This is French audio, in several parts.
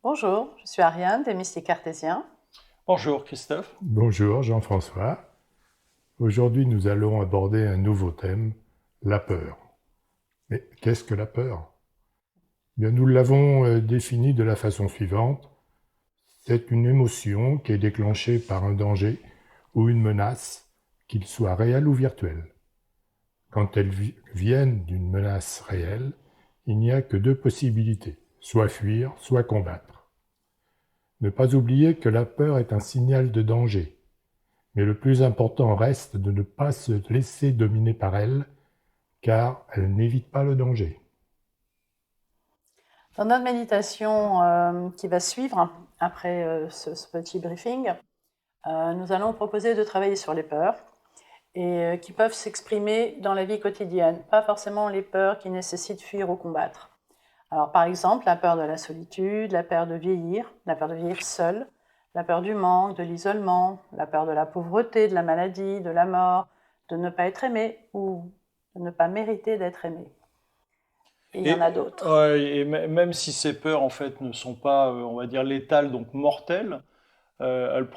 Bonjour, je suis Ariane des Mystiques Cartésiens. Bonjour Christophe. Bonjour Jean-François. Aujourd'hui, nous allons aborder un nouveau thème, la peur. Mais qu'est-ce que la peur? Bien, nous l'avons défini de la façon suivante. C'est une émotion qui est déclenchée par un danger ou une menace, qu'il soit réel ou virtuel. Quand elles viennent d'une menace réelle, il n'y a que deux possibilités, soit fuir, soit combattre. Ne pas oublier que la peur est un signal de danger. Mais le plus important reste de ne pas se laisser dominer par elle, car elle n'évite pas le danger. Dans notre méditation qui va suivre après ce petit briefing, nous allons proposer de travailler sur les peurs et qui peuvent s'exprimer dans la vie quotidienne, pas forcément les peurs qui nécessitent fuir ou combattre. Alors par exemple, la peur de la solitude, la peur de vieillir seul, la peur du manque, de l'isolement, la peur de la pauvreté, de la maladie, de la mort, de ne pas être aimé ou de ne pas mériter d'être aimé. Et il y en a d'autres. Même si ces peurs en fait ne sont pas, on va dire, létales, donc mortelles, elles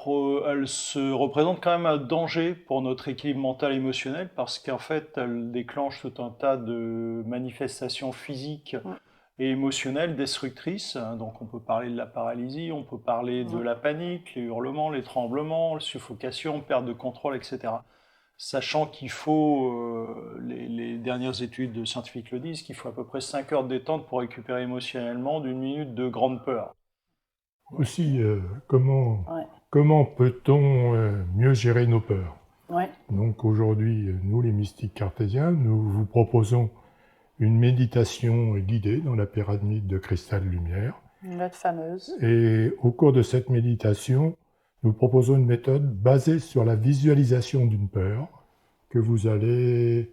se représentent quand même un danger pour notre équilibre mental et émotionnel parce qu'en fait elles déclenchent tout un tas de manifestations physiques Mm. et émotionnelles destructrices. Donc on peut parler de la paralysie, on peut parler de la panique, les hurlements, les tremblements, la suffocation, perte de contrôle, etc. Sachant qu'il faut, les dernières études scientifiques le disent, qu'il faut à peu près 5 heures de détente pour récupérer émotionnellement d'une minute de grande peur. Aussi, comment, Ouais. comment peut-on mieux gérer nos peurs? Ouais. Donc aujourd'hui, nous les mystiques cartésiens, nous vous proposons une méditation guidée dans la pyramide de cristal lumière. Notre fameuse. Et au cours de cette méditation, nous proposons une méthode basée sur la visualisation d'une peur que vous allez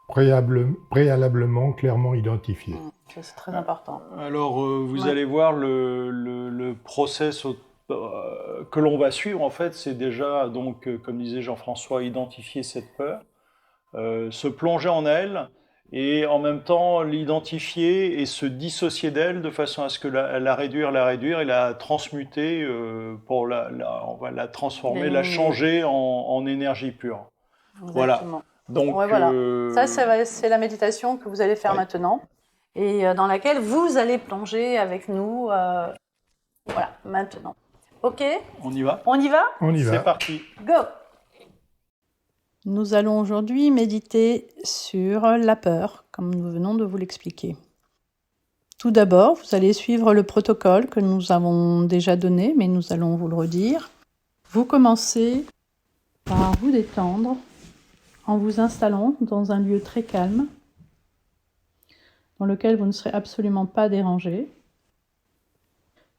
préalablement clairement identifier. Ça, c'est très important. Alors, vous Ouais. allez voir le process que l'on va suivre, en fait, c'est déjà, donc, comme disait Jean-François, identifier cette peur, se plonger en elle, et en même temps l'identifier et se dissocier d'elle de façon à ce que la réduire et la transmuter pour on va la transformer, la L'éliminer. changer en énergie pure. Voilà. Exactement. Ouais, Donc, voilà. Ça, c'est la méditation que vous allez faire ouais, maintenant et dans laquelle vous allez plonger avec nous. Voilà, maintenant. Ok, on y va? on y va? On y C'est va. parti. Go! Nous allons aujourd'hui méditer sur la peur, comme nous venons de vous l'expliquer. Tout d'abord, vous allez suivre le protocole que nous avons déjà donné, mais nous allons vous le redire. Vous commencez par vous détendre en vous installant dans un lieu très calme, dans lequel vous ne serez absolument pas dérangé.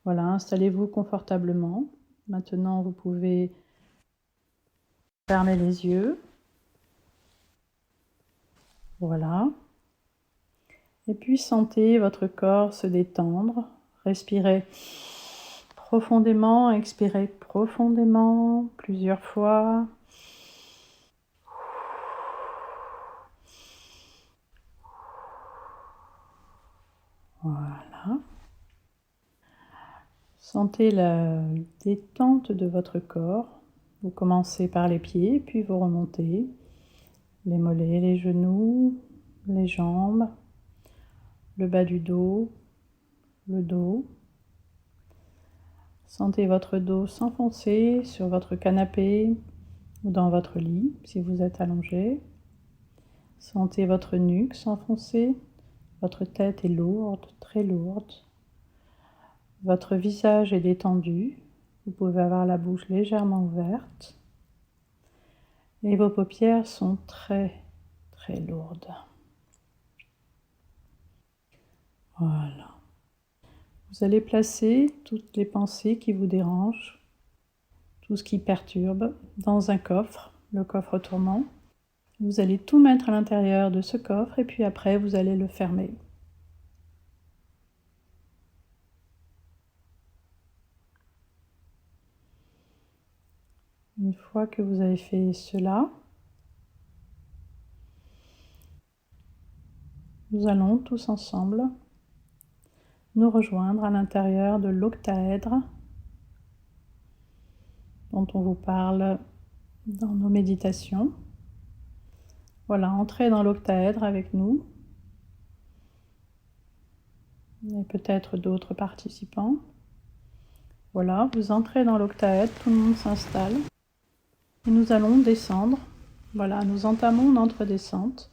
Voilà, installez-vous confortablement. Maintenant, vous pouvez fermer les yeux. Voilà. Et puis sentez votre corps se détendre. Respirez profondément, expirez profondément plusieurs fois. Voilà. Sentez la détente de votre corps. Vous commencez par les pieds, puis vous remontez. Les mollets, les genoux, les jambes, le bas du dos, le dos. Sentez votre dos s'enfoncer sur votre canapé ou dans votre lit si vous êtes allongé. Sentez votre nuque s'enfoncer. Votre tête est lourde, très lourde. Votre visage est détendu. Vous pouvez avoir la bouche légèrement ouverte. Et vos paupières sont très, très lourdes. Voilà. Vous allez placer toutes les pensées qui vous dérangent, tout ce qui perturbe, dans un coffre, le coffre tourment. Vous allez tout mettre à l'intérieur de ce coffre et puis après vous allez le fermer. Une fois que vous avez fait cela, nous allons tous ensemble nous rejoindre à l'intérieur de l'octaèdre dont on vous parle dans nos méditations. Voilà, entrez dans l'octaèdre avec nous et peut-être d'autres participants. Voilà, vous entrez dans l'octaèdre, tout le monde s'installe et nous allons descendre. Voilà, nous entamons notre descente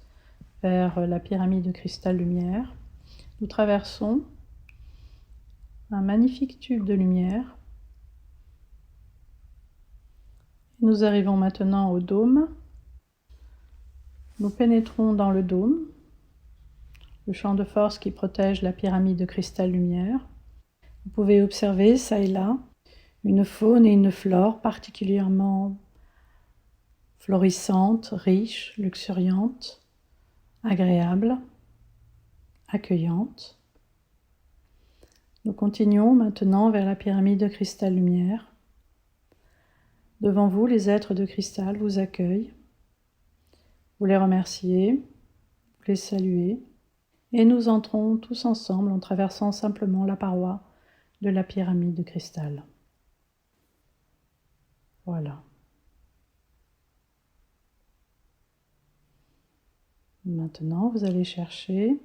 vers la pyramide de cristal lumière. Nous traversons un magnifique tube de lumière. Nous arrivons maintenant au dôme. Nous pénétrons dans le dôme, le champ de force qui protège la pyramide de cristal lumière. Vous pouvez observer, ça et là, une faune et une flore particulièrement florissantes, riches, luxuriantes, agréables, accueillantes. Nous continuons maintenant vers la pyramide de cristal lumière. Devant vous, les êtres de cristal vous accueillent. Vous les remerciez, vous les saluez, et nous entrons tous ensemble en traversant simplement la paroi de la pyramide de cristal. Voilà. Maintenant, vous allez chercher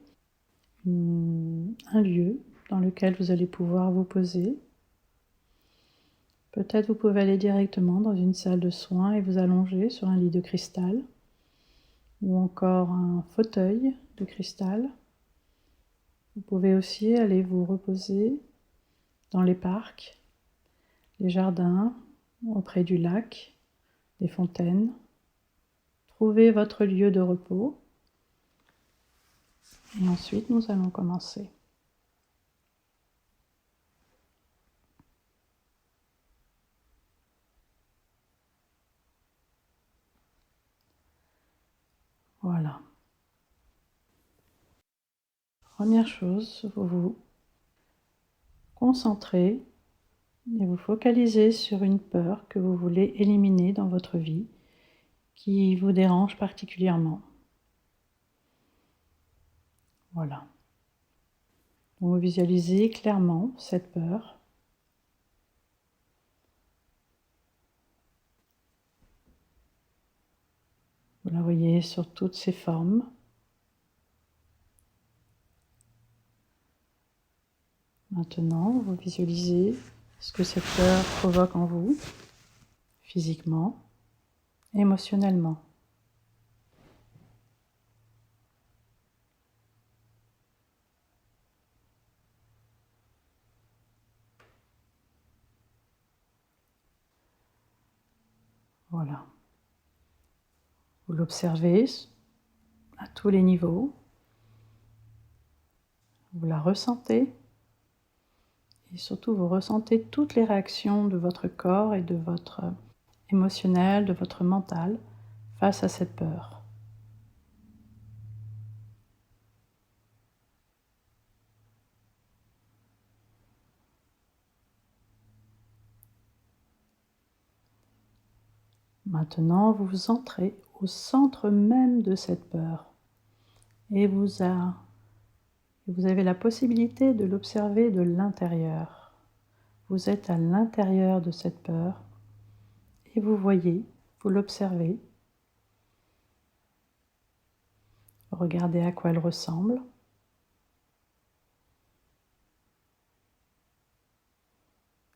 un lieu dans lequel vous allez pouvoir vous poser. Peut-être vous pouvez aller directement dans une salle de soins et vous allonger sur un lit de cristal ou encore un fauteuil de cristal. Vous pouvez aussi aller vous reposer dans les parcs, les jardins, auprès du lac, des fontaines. Trouvez votre lieu de repos et ensuite nous allons commencer. Voilà. Première chose, vous vous concentrez et vous focalisez sur une peur que vous voulez éliminer dans votre vie, qui vous dérange particulièrement. Voilà. Donc vous visualisez clairement cette peur. Vous la voyez sur toutes ses formes. Maintenant, vous visualisez ce que cette peur provoque en vous, physiquement, émotionnellement. Voilà. Vous l'observez à tous les niveaux. Vous la ressentez. Et surtout, vous ressentez toutes les réactions de votre corps et de votre émotionnel, de votre mental face à cette peur. Maintenant, vous entrez au centre même de cette peur et vous avez la possibilité de l'observer de l'intérieur. Vous êtes à l'intérieur de cette peur et vous voyez, vous l'observez. Regardez à quoi elle ressemble.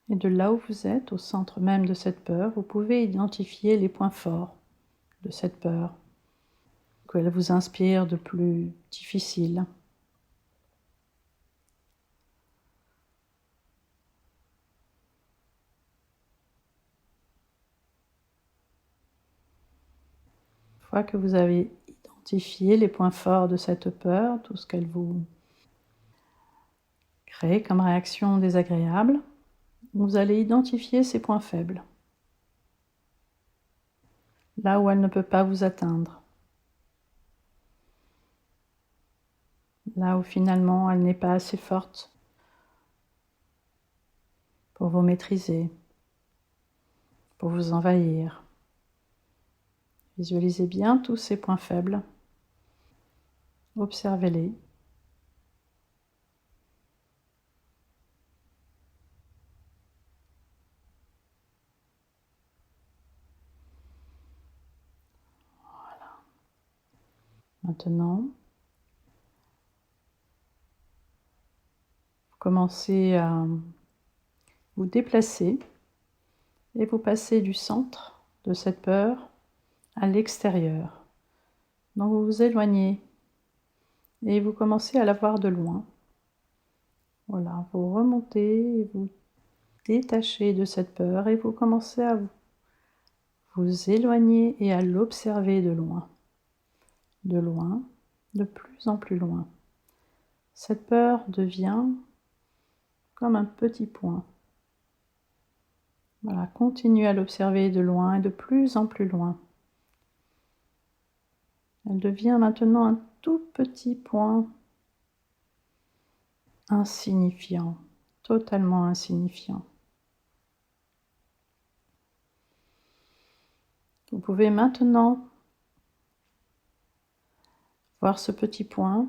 Et de là où vous êtes, au centre même de cette peur, vous pouvez identifier les points forts de cette peur, qu'elle vous inspire de plus difficile. Une fois que vous avez identifié les points forts de cette peur, tout ce qu'elle vous crée comme réaction désagréable, vous allez identifier ses points faibles, là où elle ne peut pas vous atteindre, là où finalement elle n'est pas assez forte pour vous maîtriser, pour vous envahir. Visualisez bien tous ces points faibles, observez-les. Maintenant, vous commencez à vous déplacer et vous passez du centre de cette peur à l'extérieur. Donc vous vous éloignez et vous commencez à la voir de loin. Voilà, vous remontez et vous détachez de cette peur et vous commencez à vous éloigner et à l'observer de loin, de plus en plus loin. Cette peur devient comme un petit point. Voilà, continuez à l'observer de loin et de plus en plus loin. Elle devient maintenant un tout petit point insignifiant, totalement insignifiant. Vous pouvez maintenant voir ce petit point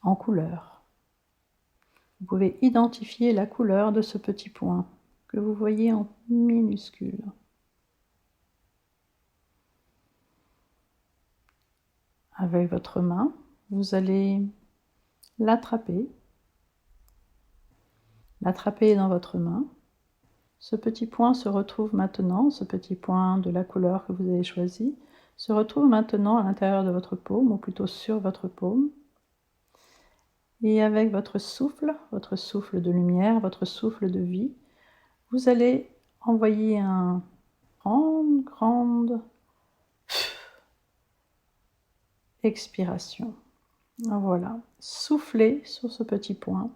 en couleur. Vous pouvez identifier la couleur de ce petit point que vous voyez en minuscule. Avec votre main, vous allez l'attraper dans votre main. Ce petit point se retrouve maintenant, ce petit point de la couleur que vous avez choisi, se retrouve maintenant à l'intérieur de votre paume, ou plutôt sur votre paume. Et avec votre souffle de lumière, votre souffle de vie, vous allez envoyer un grande expiration. Voilà, soufflez sur ce petit point.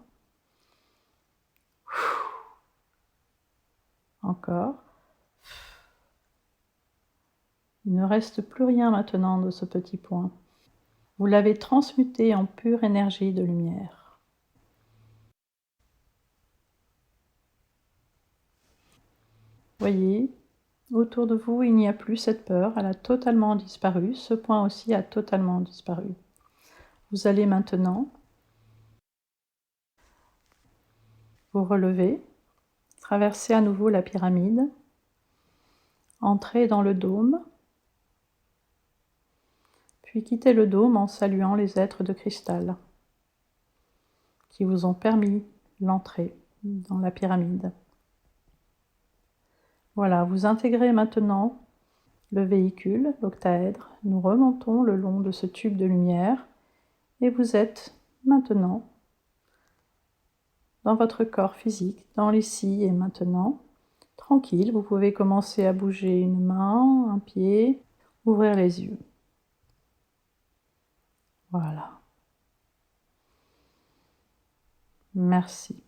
Encore. Il ne reste plus rien maintenant de ce petit point. Vous l'avez transmuté en pure énergie de lumière. Voyez, autour de vous, il n'y a plus cette peur, elle a totalement disparu. Ce point aussi a totalement disparu. Vous allez maintenant vous relever, traverser à nouveau la pyramide, entrer dans le dôme, puis quitter le dôme en saluant les êtres de cristal qui vous ont permis l'entrée dans la pyramide. Voilà, vous intégrez maintenant le véhicule, l'octaèdre. Nous remontons le long de ce tube de lumière et vous êtes maintenant dans votre corps physique, dans l'ici et maintenant. Tranquille, vous pouvez commencer à bouger une main, un pied, ouvrir les yeux. Voilà. Merci.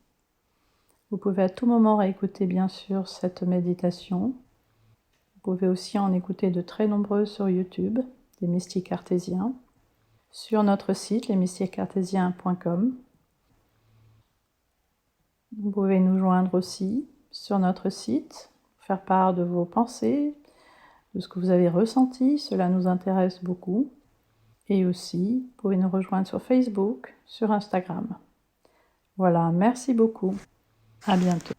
Vous pouvez à tout moment réécouter bien sûr cette méditation. Vous pouvez aussi en écouter de très nombreuses sur YouTube, des mystiques cartésiens, sur notre site lesmystiquescartésiens.com. Vous pouvez nous joindre aussi sur notre site, faire part de vos pensées, de ce que vous avez ressenti, cela nous intéresse beaucoup. Et aussi, vous pouvez nous rejoindre sur Facebook, sur Instagram. Voilà, merci beaucoup. À bientôt.